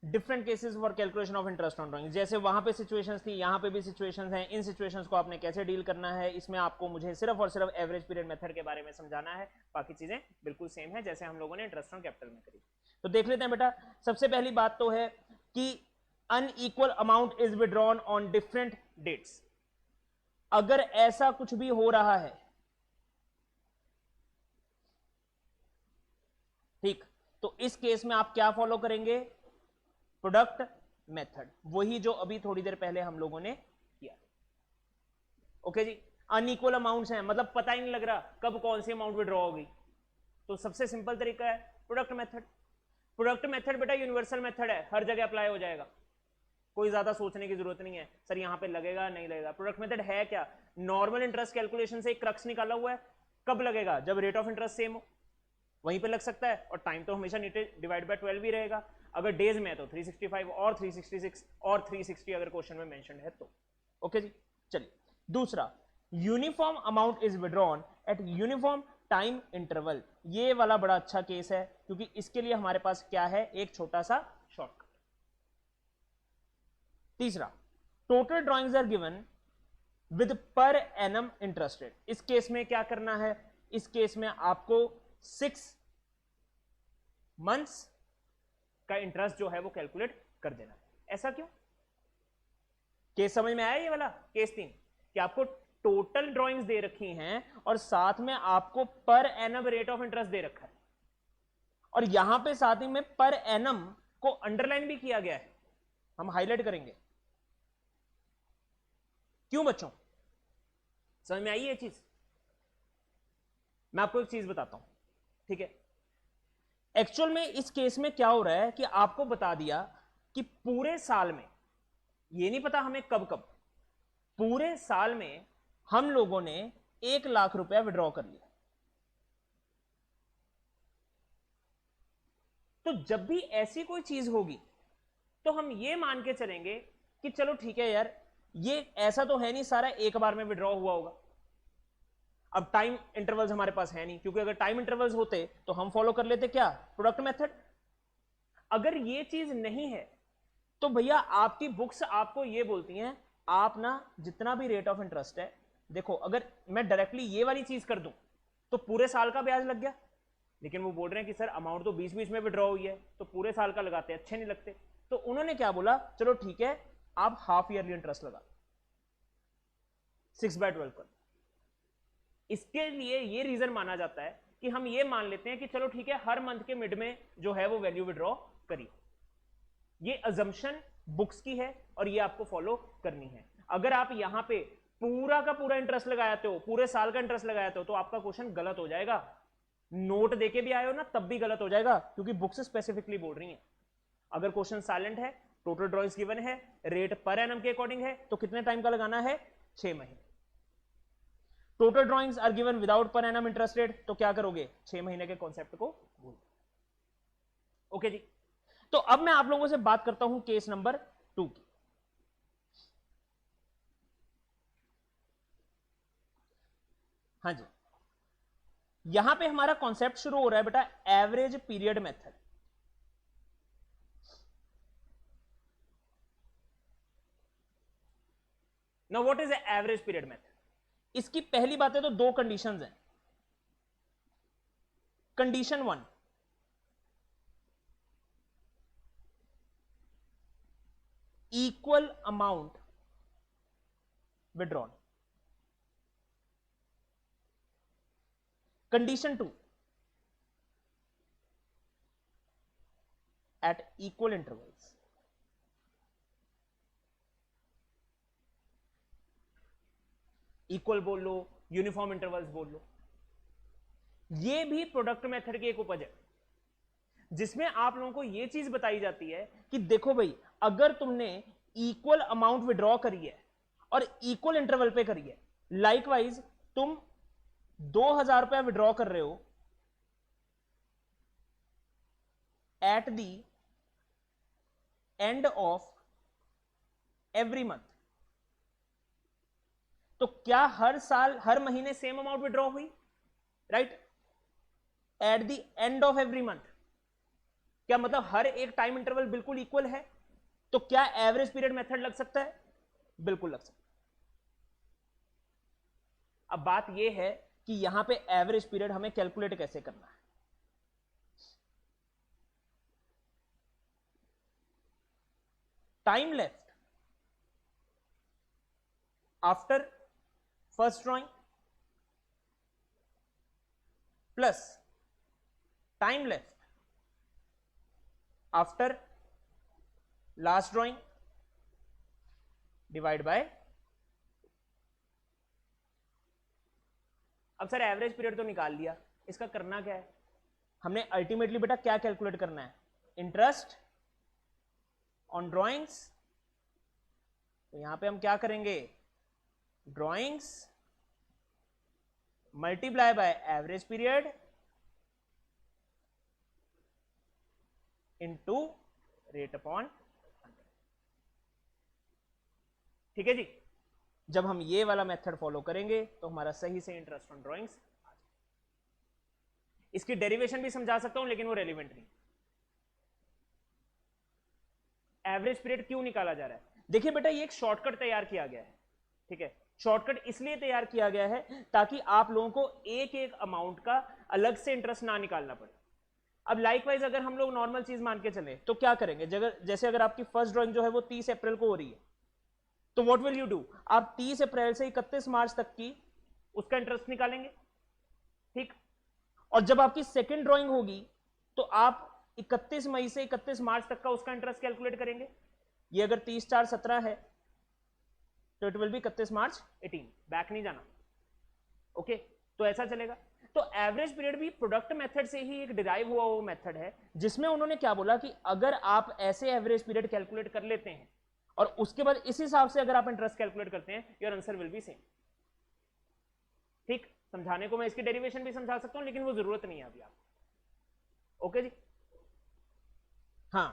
different cases for calculation of interest on drawing. जैसे वहां पे सिचुएशंस थी, यहाँ पे भी सिचुएशंस हैं. इन सिचुएशंस को आपने कैसे डील करना है, इसमें आपको मुझे सिर्फ और सिर्फ एवरेज पीरियड मेथड के बारे में समझाना है. बाकी चीजें बिल्कुल सेम है जैसे हम लोगों ने इंटरेस्ट ऑन कैपिटल में करी. तो देख लेते हैं बेटा. सबसे पहली बात तो है कि unequal amount is withdrawn on different dates. अगर ऐसा कुछ भी हो रहा है, ठीक, तो इस केस में आप क्या फॉलो करेंगे? प्रोडक्ट मेथड, वही जो अभी थोड़ी देर पहले हम लोगों ने किया. ओके जी. अनइक्वल अमाउंट्स हैं, मतलब पता ही नहीं लग रहा कब कौन सी अमाउंट विड्रॉ होगी, तो सबसे सिंपल तरीका है प्रोडक्ट मेथड. प्रोडक्ट मेथड बेटा यूनिवर्सल मेथड है, हर जगह अप्लाई हो जाएगा, कोई ज्यादा सोचने की जरूरत नहीं है सर यहां पे लगेगा नहीं लगेगा. प्रोडक्ट मेथड है क्या? नॉर्मल इंटरेस्ट कैलकुलेशन से एक क्रक्स निकाला हुआ है. कब लगेगा? जब रेट ऑफ इंटरेस्ट सेम हो, वहीं पे लग सकता है. और टाइम तो हमेशा डिवाइड बाय 12 ही रहेगा. अगर डेज में है तो 365 और 366 और 360 अगर क्वेश्चन में मेंशन है तो. ओके जी. चलिए दूसरा, uniform amount is withdrawn eight uniform time interval. ये वाला बड़ा अच्छा केस है क्योंकि इसके लिए हमारे पास क्या है? एक छोटा सा शॉर्टकट. तीसरा, total drawings are given with per annum interest rate. इस केस में क्या करना है? इस केस में आपको 6 मंथ्स का इंटरेस्ट जो है वो कैलकुलेट कर देना. ऐसा क्यों? केस समझ में आया? ये वाला केस 3 कि आपको टोटल ड्राइंग्स दे रखी हैं और साथ में आपको per annum rate of interest दे रखा है, और यहां पे साथ ही में पर एनम को अंडरलाइन भी किया गया है, हम हाईलाइट करेंगे। क्यों बच्चों, समझ में आई ये चीज? मैं आपको एक चीज बताता हूं, ठीक है। एक्चुअल में इस केस में क्या हो रहा है कि आपको बता दिया कि पूरे साल में, ये नहीं पता हमें कब कब, पूरे साल में हम लोगों ने 1 लाख रुपया विड्रॉ कर लिया। तो जब भी ऐसी कोई चीज होगी तो हम ये मान के चलेंगे कि चलो ठीक है यार, ये ऐसा तो है नहीं सारा एक बार में विड्रॉ हुआ होगा। अब टाइम इंटरवल्स हमारे पास है नहीं, क्योंकि अगर टाइम इंटरवल्स होते तो हम फॉलो कर लेते क्या, प्रोडक्ट मेथड। अगर ये चीज नहीं है तो भैया आपकी बुक्स आपको ये बोलती हैं आप ना जितना भी रेट ऑफ इंटरेस्ट है, देखो अगर मैं डायरेक्टली ये वाली चीज कर दूं तो पूरे साल का ब्याज लग गया, लेकिन वो बोल रहे हैं कि सर अमाउंट तो 20-20 में विड्रॉ हुई है तो पूरे साल का लगाते अच्छे नहीं लगते। तो उन्होंने क्या बोला, चलो ठीक है आप हाफ ईयरली इंटरेस्ट लगा 6/12 कर। इसके लिए ये रीजन माना जाता है कि हम ये मान लेते हैं कि चलो ठीक है हर मंथ के मिड में जो है वो वैल्यू विड्रॉ करिए। ये अजम्पशन बुक्स की है और ये आपको फॉलो करनी है। अगर आप यहां पे पूरा का पूरा इंटरेस्ट लगाते हो, पूरे साल का इंटरेस्ट लगाते हो, तो आपका क्वेश्चन गलत हो जाएगा। नोट देके भी आए हो ना तब भी गलत हो जाएगा, क्योंकि बुक्स स्पेसिफिकली बोल रही हैं। अगर क्वेश्चन साइलेंट है, टोटल ड्रॉइंग्स गिवन है, रेट पर एनम के अकॉर्डिंग है, तो कितने टाइम का लगाना है, 6 महीने। Total drawings are given without per annum interest rate, तो क्या करोगे, 6 महीने के कॉन्सेप्ट को भूल। ओके जी, तो अब मैं आप लोगों से बात करता हूं केस नंबर 2 की। हाँ जी, यहां पे हमारा कॉन्सेप्ट शुरू हो रहा है बेटा average period method. Now what is average period method? इसकी पहली बात है तो 2 कंडीशंस हैं। Condition 1, equal amount withdrawn. Condition 2, at equal intervals. Equal बोल लो, यूनिफॉर्म इंटरवल्स बोल लो, ये भी प्रोडक्ट मेथड की एक उपज है, जिसमें आप लोगों को यह चीज बताई जाती है कि देखो भाई अगर तुमने इक्वल अमाउंट विड्रॉ करी है और इक्वल इंटरवल पे करी है, लाइकवाइज तुम 2000 रुपया विड्रॉ कर रहे हो at the end of every month, तो क्या हर साल हर महीने सेम अमाउंट विड्रॉ हुई, right? At the end of every month, क्या मतलब हर एक टाइम इंटरवल बिल्कुल इक्वल है? तो क्या एवरेज पीरियड मेथड लग सकता है? बिल्कुल लग सकता है। अब बात यह है कि यहां पे एवरेज पीरियड हमें कैलकुलेट कैसे करना है। Time left after first drawing plus time left after last drawing divide by. अब सर एवरेज पीरियड तो निकाल लिया, इसका करना क्या है? हमने अल्टीमेटली बेटा क्या कैलकुलेट करना है? Interest on drawings. तो यहां पे हम क्या करेंगे? Drawings multiply by average period into rate upon 100। ठीक है जी, जब हम ये वाला मेथड फॉलो करेंगे तो हमारा सही से इंटरेस्ट ऑन ड्राइंग्स आ जाए। इसकी डेरिवेशन भी समझा सकता हूं लेकिन वो रेलिवेंट नहीं। एवरेज पीरियड क्यों निकाला जा रहा है? देखिए बेटा ये एक शॉर्टकट तैयार किया गया है, ठीक है। शॉर्टकट इसलिए तैयार किया गया है ताकि आप लोगों को एक एक अमाउंट का अलग से इंटरेस्ट ना निकालना पड़े। अब लाइकवाइज अगर हम लोग नॉर्मल चीज मान के चले तो क्या करेंगे? जैसे अगर आपकी फर्स्ट ड्राइंग जो है वो 30 अप्रैल को हो रही है, तो व्हाट विल यू डू, आप 30 अप्रैल से 31 मार्च तक की उसका इंटरेस्ट निकालेंगे, ठीक। और जब आपकी सेकेंड ड्रॉइंग होगी तो आप 31 मई से 31 मार्च तक का उसका इंटरेस्ट कैलकुलेट करेंगे। ये अगर 30/4/17 है तो it will B 31 March 18, back नहीं जाना, ओके। तो ऐसा चलेगा। तो एवरेज पीरियड भी प्रोडक्ट मेथड से ही एक डिराइव हुआ वो मेथड है, जिसमें उन्होंने क्या बोला कि अगर आप ऐसे एवरेज पीरियड कैलकुलेट कर लेते हैं और उसके बाद इस हिसाब से अगर आप इंटरेस्ट कैलकुलेट करते हैं, your answer will be same, ठीक। समझाने को मैं इसकी डेरिवेशन भी समझा सकता हूं, लेकिन वो जरूरत नहीं है अभी आपको, ओके जी। हाँ,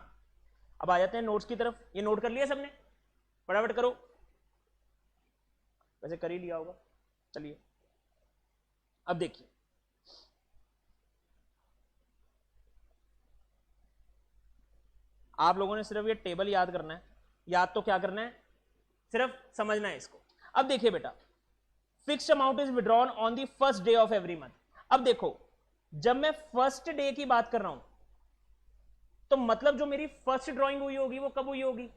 अब आ जाते हैं नोट्स की तरफ। ये नोट कर लिया सबने, फटाफट करो, वैसे कर ही लिया होगा। चलिए अब देखिए, आप लोगों ने सिर्फ ये टेबल याद करना है, याद तो क्या करना है, सिर्फ समझना है इसको। अब देखिए बेटा, fixed amount is withdrawn on the first day of every month. अब देखो, जब मैं फर्स्ट डे की बात कर रहा हूं तो मतलब जो मेरी फर्स्ट ड्राइंग हुई होगी वो कब हुई होगी,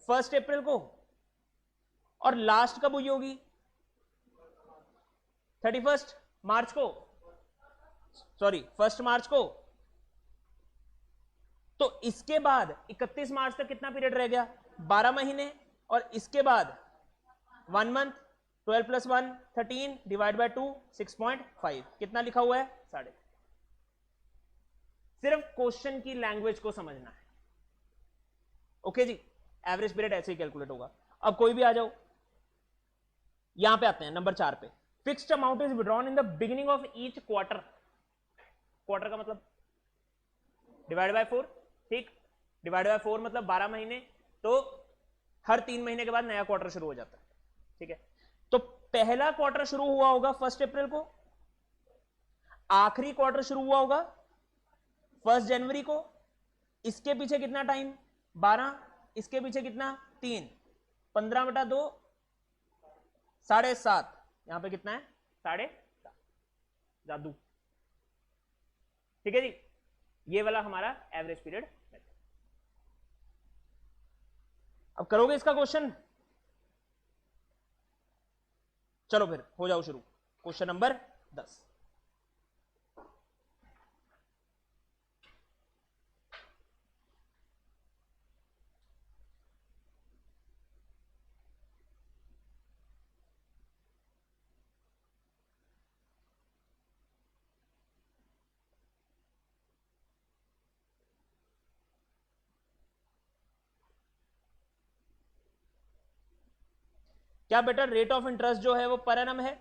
1 अप्रैल को, और लास्ट कब हुई होगी, 31 मार्च को, सॉरी 1 मार्च को। तो इसके बाद 31 मार्च तक कितना पीरियड रह गया, 12 महीने, और इसके बाद 1 मंथ, 12 + 1 13 डिवाइड बाय 2 6.5, कितना लिखा हुआ है, 3.5। सिर्फ क्वेश्चन की लैंग्वेज को समझना है, ओके जी। एवरेज पीरियड ऐसे ही कैलकुलेट होगा। अब कोई भी आ जाओ, यहां पे आते हैं नंबर 4 पे। Fixed amount is withdrawn in the beginning of each quarter, quarter का मतलब डिवाइड बाय 4, ठीक। डिवाइड बाय 4 मतलब 12 महीने, तो हर 3 महीने के बाद नया क्वार्टर शुरू हो जाता है, ठीक है। तो पहला क्वार्टर शुरू हुआ होगा 1 अप्रैल को, आखिरी क्वार्टर शुरू हुआ होगा 1 जनवरी को। इसके पीछे कितना टाइम, 12, इसके पीछे कितना, 3, 15/2 7.5, यहां पे कितना है, 7.5, जादू, ठीक है जी। ये वाला हमारा एवरेज पीरियड मेथड। अब करोगे इसका क्वेश्चन, चलो फिर हो जाओ शुरू। Question number 10। क्या बेटा, रेट ऑफ इंटरेस्ट जो है वो पर एनम है,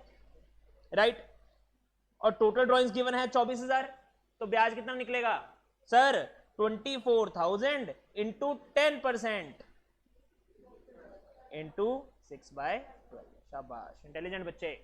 राइट। और टोटल ड्रॉइंग्स गिवन है 24,000, तो ब्याज कितना निकलेगा सर, 24,000 इंटू 10% इंटू 6/12। शाबाश, इंटेलिजेंट बच्चे।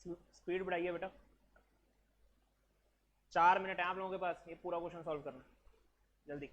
स्पीड बढ़ाइए बेटा, 4 मिनट है आप लोगों के पास ये पूरा क्वेश्चन सॉल्व करना, जल्दी।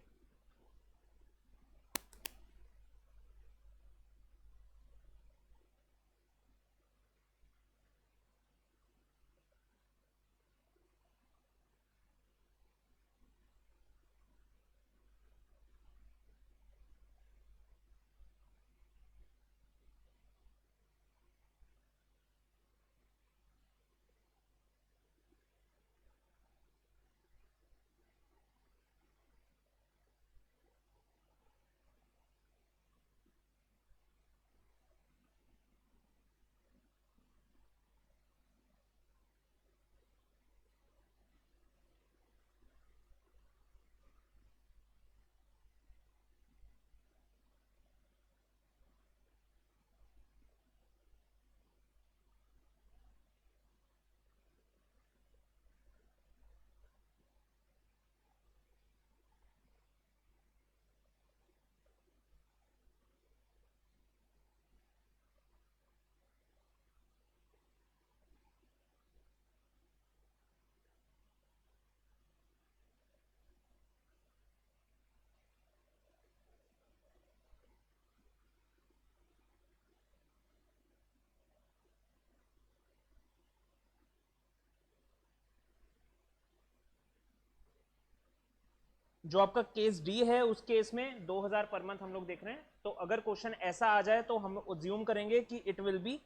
जो आपका केस डी है उस केस में 2000 पर मंथ हम लोग देख रहे हैं, तो अगर क्वेश्चन ऐसा आ जाए तो हम अज्यूम करेंगे कि it will be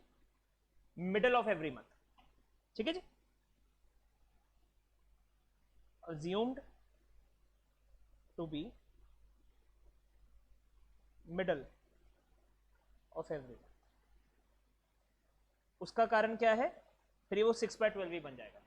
middle of every month, ठीक है जी, assumed to be middle of every month. उसका कारण क्या है, फिर वो 6/12 भी बन जाएगा।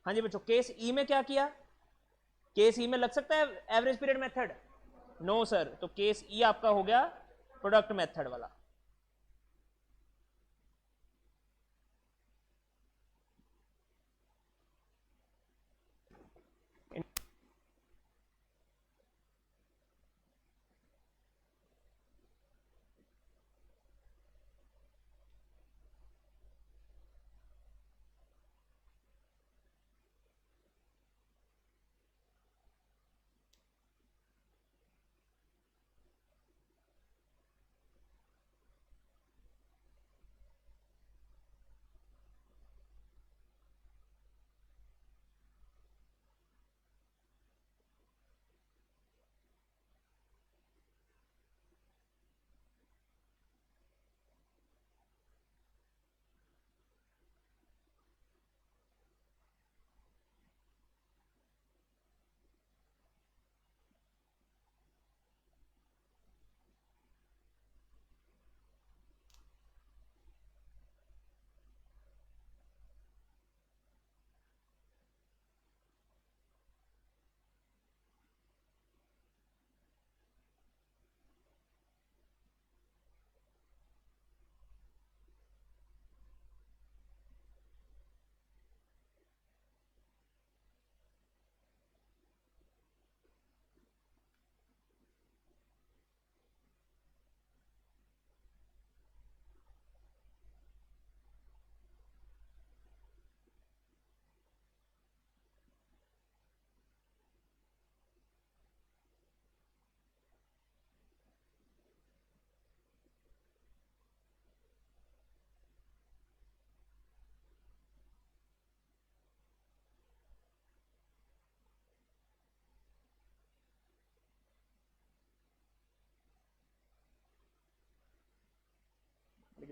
हाँ जी बच्चों, केस ई में क्या किया, केस ई में लग सकता है average period method, no sir, तो केस ई आपका हो गया प्रोडक्ट मेथड वाला।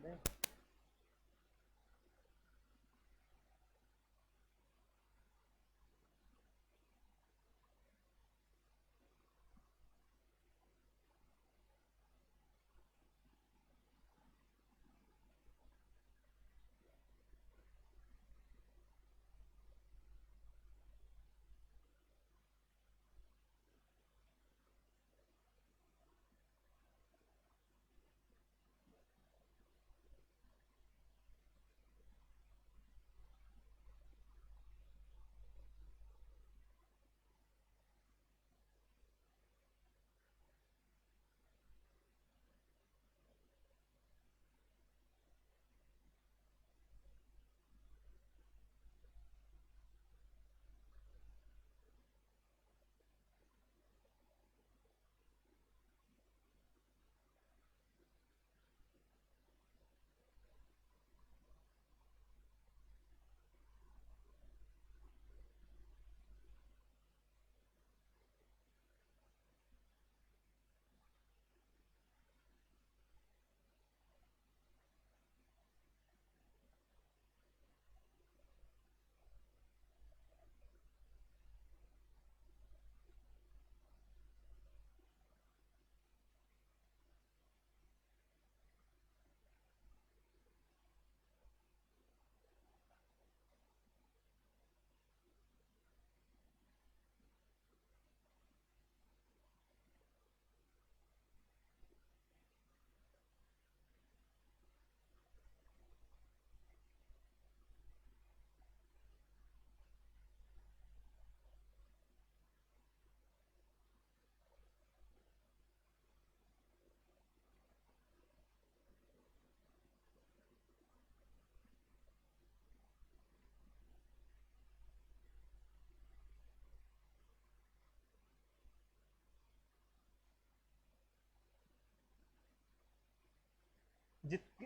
लेते हैं।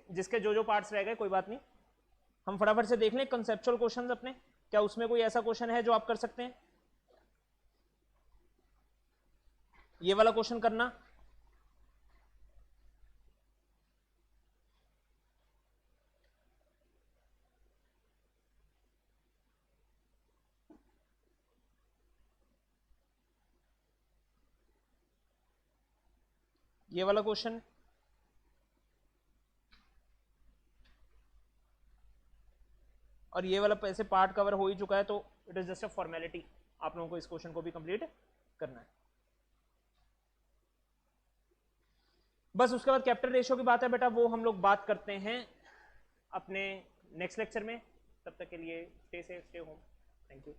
जिसके जो जो पार्ट्स रह गए कोई बात नहीं, हम फटाफट से देख लें कंसेप्चुअल क्वेश्चंस अपने। क्या उसमें कोई ऐसा क्वेश्चन है जो आप कर सकते हैं? ये वाला क्वेश्चन करना, ये वाला क्वेश्चन, और ये वाला ऐसे पार्ट कवर हो ही चुका है, तो it is just a formality, आप लोगों को इस क्वेश्चन को भी कंप्लीट करना है। बस उसके बाद कैपिटल रेशियो की बात है बेटा, वो हम लोग बात करते हैं अपने नेक्स्ट लेक्चर में। तब तक के लिए stay safe, stay home, thank you.